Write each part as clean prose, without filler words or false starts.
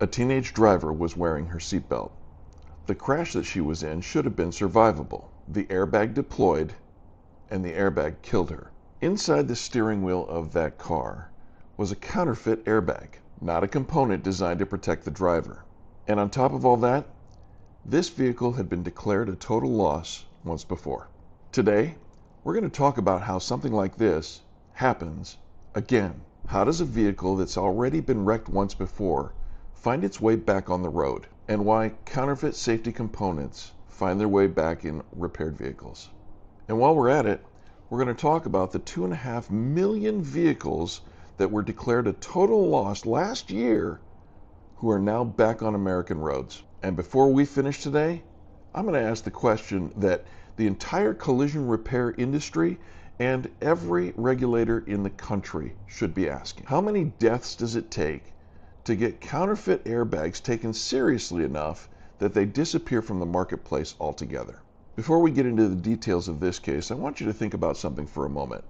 A teenage driver was wearing her seatbelt. The crash that she was in should have been survivable. The airbag deployed, and the airbag killed her. Inside the steering wheel of that car was a counterfeit airbag, not a component designed to protect the driver. And on top of all that, this vehicle had been declared a total loss once before. Today, we're going to talk about how something like this happens again. How does a vehicle that's already been wrecked once before find its way back on the road? And why counterfeit safety components find their way back in repaired vehicles. And while we're at it, we're going to talk about the 2.5 million vehicles that were declared a total loss last year who are now back on American roads. And before we finish today, I'm going to ask the question that the entire collision repair industry and every regulator in the country should be asking. How many deaths does it take to get counterfeit airbags taken seriously enough that they disappear from the marketplace altogether? Before we get into the details of this case, I want you to think about something for a moment.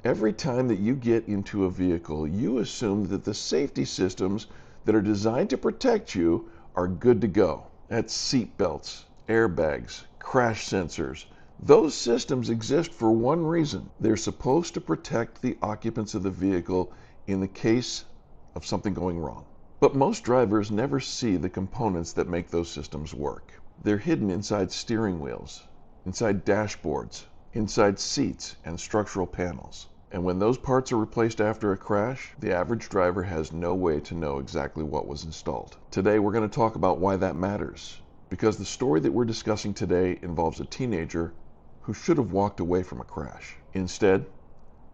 Every time that you get into a vehicle, you assume that the safety systems that are designed to protect you are good to go. That's seat belts, airbags, crash sensors. Those systems exist for one reason. They're supposed to protect the occupants of the vehicle in the case of something going wrong. But most drivers never see the components that make those systems work. They're hidden inside steering wheels, inside dashboards, inside seats and structural panels. And when those parts are replaced after a crash, the average driver has no way to know exactly what was installed. Today we're going to talk about why that matters, because the story that we're discussing today involves a teenager who should have walked away from a crash. Instead,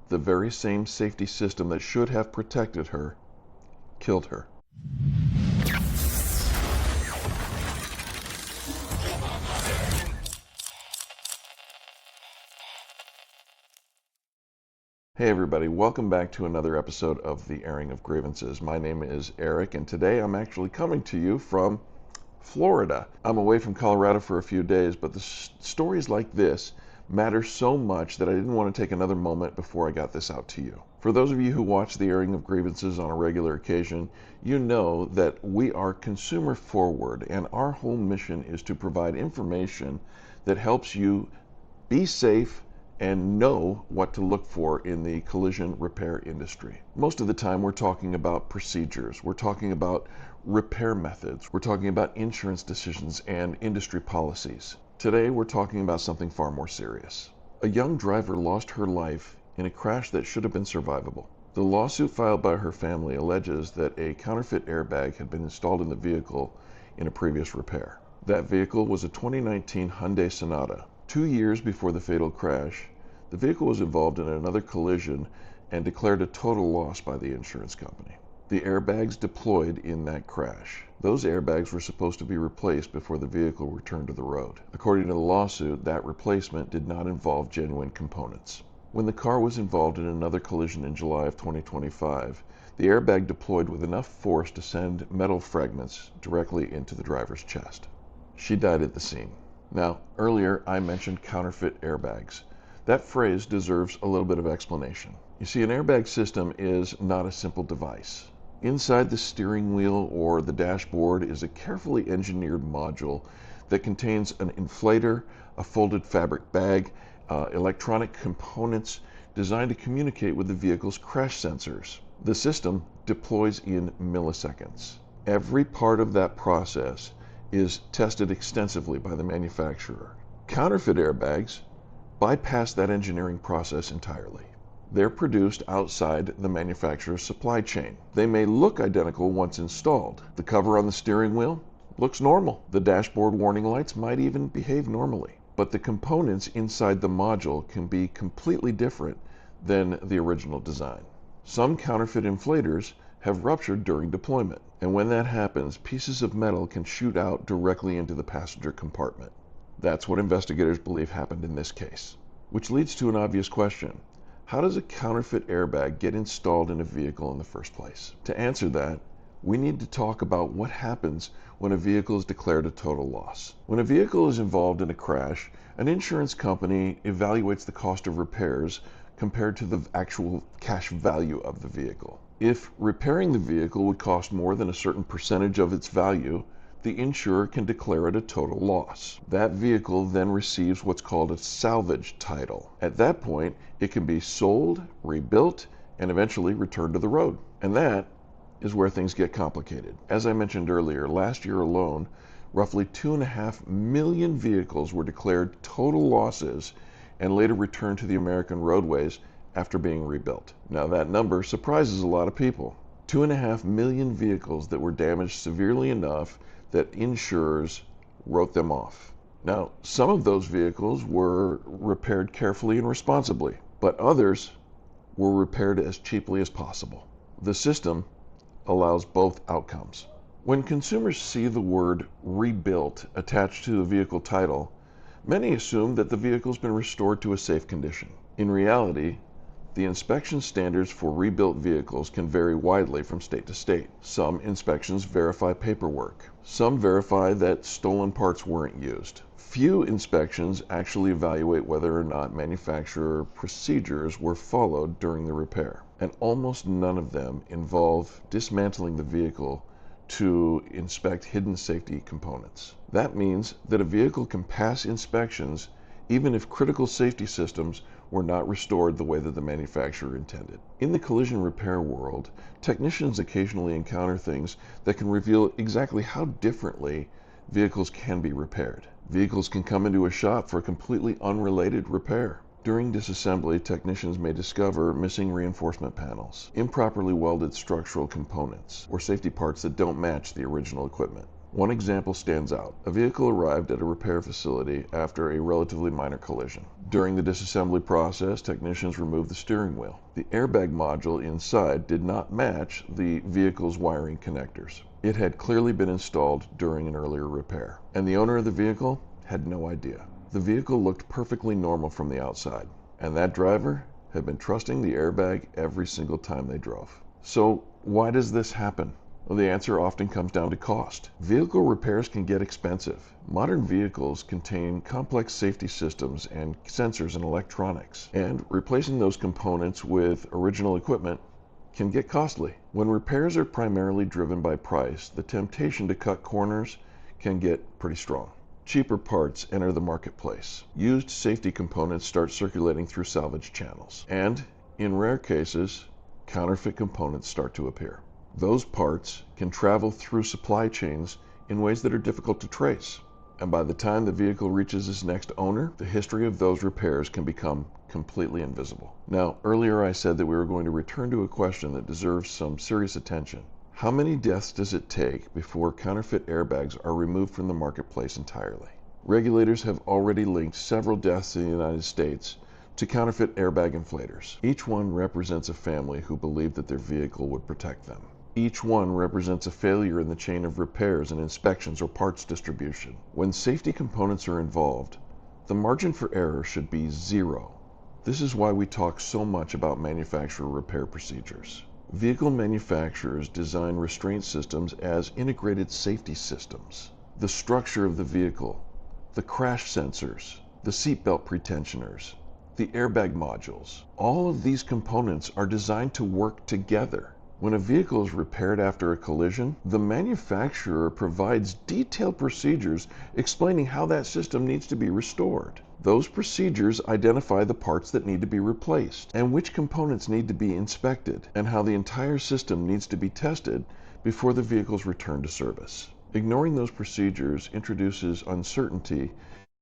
the very same safety system that should have protected her killed her. Hey everybody, welcome back to another episode of the Airing of Grievances. My name is Eric, and today I'm actually coming to you from Florida. I'm away from Colorado for a few days, but the stories like this matter so much that I didn't want to take another moment before I got this out to you. For those of you who watch the Airing of Grievances on a regular occasion, you know that we are consumer forward, and our whole mission is to provide information that helps you be safe and know what to look for in the collision repair industry. Most of the time we're talking about procedures, we're talking about repair methods, we're talking about insurance decisions and industry policies. Today we're talking about something far more serious. A young driver lost her life in a crash that should have been survivable. The lawsuit filed by her family alleges that a counterfeit airbag had been installed in the vehicle in a previous repair. That vehicle was a 2019 Hyundai Sonata. 2 years before the fatal crash, the vehicle was involved in another collision and declared a total loss by the insurance company. The airbags deployed in that crash. Those airbags were supposed to be replaced before the vehicle returned to the road. According to the lawsuit, that replacement did not involve genuine components. When the car was involved in another collision in July of 2025, the airbag deployed with enough force to send metal fragments directly into the driver's chest. She died at the scene. Now, earlier I mentioned counterfeit airbags. That phrase deserves a little bit of explanation. You see, an airbag system is not a simple device. Inside the steering wheel or the dashboard is a carefully engineered module that contains an inflator, a folded fabric bag, electronic components designed to communicate with the vehicle's crash sensors. The system deploys in milliseconds. Every part of that process is tested extensively by the manufacturer. Counterfeit airbags bypass that engineering process entirely. They're produced outside the manufacturer's supply chain. They may look identical once installed. The cover on the steering wheel looks normal. The dashboard warning lights might even behave normally. But the components inside the module can be completely different than the original design. Some counterfeit inflators have ruptured during deployment, and when that happens, pieces of metal can shoot out directly into the passenger compartment. That's what investigators believe happened in this case. Which leads to an obvious question. How does a counterfeit airbag get installed in a vehicle in the first place? To answer that, we need to talk about what happens when a vehicle is declared a total loss. When a vehicle is involved in a crash, an insurance company evaluates the cost of repairs compared to the actual cash value of the vehicle. If repairing the vehicle would cost more than a certain percentage of its value, the insurer can declare it a total loss. That vehicle then receives what's called a salvage title. At that point, it can be sold, rebuilt, and eventually returned to the road. And that is where things get complicated. As I mentioned earlier, last year alone, roughly 2.5 million vehicles were declared total losses and later returned to the American roadways after being rebuilt. Now that number surprises a lot of people. 2.5 million vehicles that were damaged severely enough that insurers wrote them off. Now, some of those vehicles were repaired carefully and responsibly, but others were repaired as cheaply as possible. The system allows both outcomes. When consumers see the word rebuilt attached to the vehicle title, many assume that the vehicle's been restored to a safe condition. In reality, the inspection standards for rebuilt vehicles can vary widely from state to state. Some inspections verify paperwork. Some verify that stolen parts weren't used. Few inspections actually evaluate whether or not manufacturer procedures were followed during the repair. And almost none of them involve dismantling the vehicle to inspect hidden safety components. That means that a vehicle can pass inspections even if critical safety systems were not restored the way that the manufacturer intended. In the collision repair world, technicians occasionally encounter things that can reveal exactly how differently vehicles can be repaired. Vehicles can come into a shop for a completely unrelated repair. During disassembly, technicians may discover missing reinforcement panels, improperly welded structural components, or safety parts that don't match the original equipment. One example stands out. A vehicle arrived at a repair facility after a relatively minor collision. During the disassembly process, technicians removed the steering wheel. The airbag module inside did not match the vehicle's wiring connectors. It had clearly been installed during an earlier repair, and the owner of the vehicle had no idea. The vehicle looked perfectly normal from the outside, and that driver had been trusting the airbag every single time they drove. So why does this happen? Well, the answer often comes down to cost. Vehicle repairs can get expensive. Modern vehicles contain complex safety systems and sensors and electronics, and replacing those components with original equipment can get costly. When repairs are primarily driven by price, the temptation to cut corners can get pretty strong. Cheaper parts enter the marketplace. Used safety components start circulating through salvage channels, and in rare cases, counterfeit components start to appear. Those parts can travel through supply chains in ways that are difficult to trace. And by the time the vehicle reaches its next owner, the history of those repairs can become completely invisible. Now, earlier I said that we were going to return to a question that deserves some serious attention. How many deaths does it take before counterfeit airbags are removed from the marketplace entirely? Regulators have already linked several deaths in the United States to counterfeit airbag inflators. Each one represents a family who believed that their vehicle would protect them. Each one represents a failure in the chain of repairs and inspections or parts distribution. When safety components are involved, the margin for error should be zero. This is why we talk so much about manufacturer repair procedures. Vehicle manufacturers design restraint systems as integrated safety systems. The structure of the vehicle, the crash sensors, the seatbelt pretensioners, the airbag modules, all of these components are designed to work together. When a vehicle is repaired after a collision, the manufacturer provides detailed procedures explaining how that system needs to be restored. Those procedures identify the parts that need to be replaced, and which components need to be inspected, and how the entire system needs to be tested before the vehicle's returned to service. Ignoring those procedures introduces uncertainty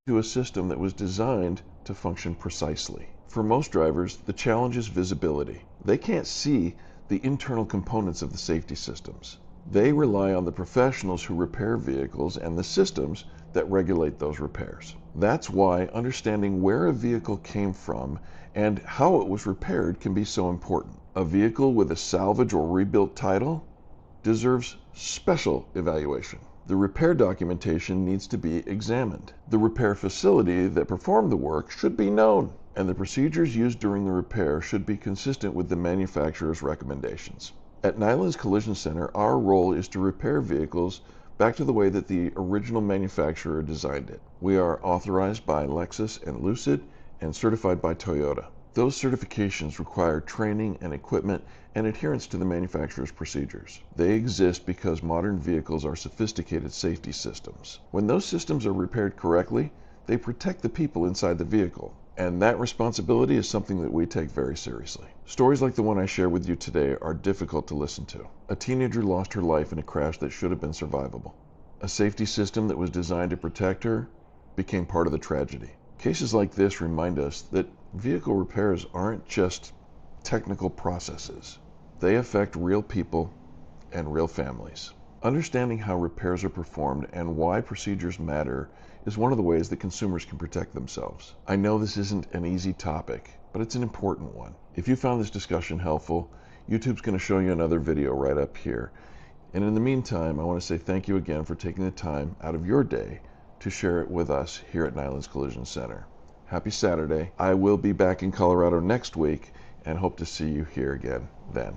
to a system that was designed to function precisely. For most drivers, the challenge is visibility. They can't see the internal components of the safety systems. They rely on the professionals who repair vehicles and the systems that regulate those repairs. That's why understanding where a vehicle came from and how it was repaired can be so important. A vehicle with a salvage or rebuilt title deserves special evaluation. The repair documentation needs to be examined. The repair facility that performed the work should be known, and the procedures used during the repair should be consistent with the manufacturer's recommendations. At Nyland's Collision Center, our role is to repair vehicles back to the way that the original manufacturer designed it. We are authorized by Lexus and Lucid and certified by Toyota. Those certifications require training and equipment and adherence to the manufacturer's procedures. They exist because modern vehicles are sophisticated safety systems. When those systems are repaired correctly, they protect the people inside the vehicle. And that responsibility is something that we take very seriously. Stories like the one I share with you today are difficult to listen to. A teenager lost her life in a crash that should have been survivable. A safety system that was designed to protect her became part of the tragedy. Cases like this remind us that vehicle repairs aren't just technical processes. They affect real people and real families. Understanding how repairs are performed and why procedures matter is one of the ways that consumers can protect themselves. I know this isn't an easy topic, but it's an important one. If you found this discussion helpful, YouTube's going to show you another video right up here. And in the meantime, I want to say thank you again for taking the time out of your day to share it with us here at Nyland's Collision Center. Happy Saturday. I will be back in Colorado next week and hope to see you here again then.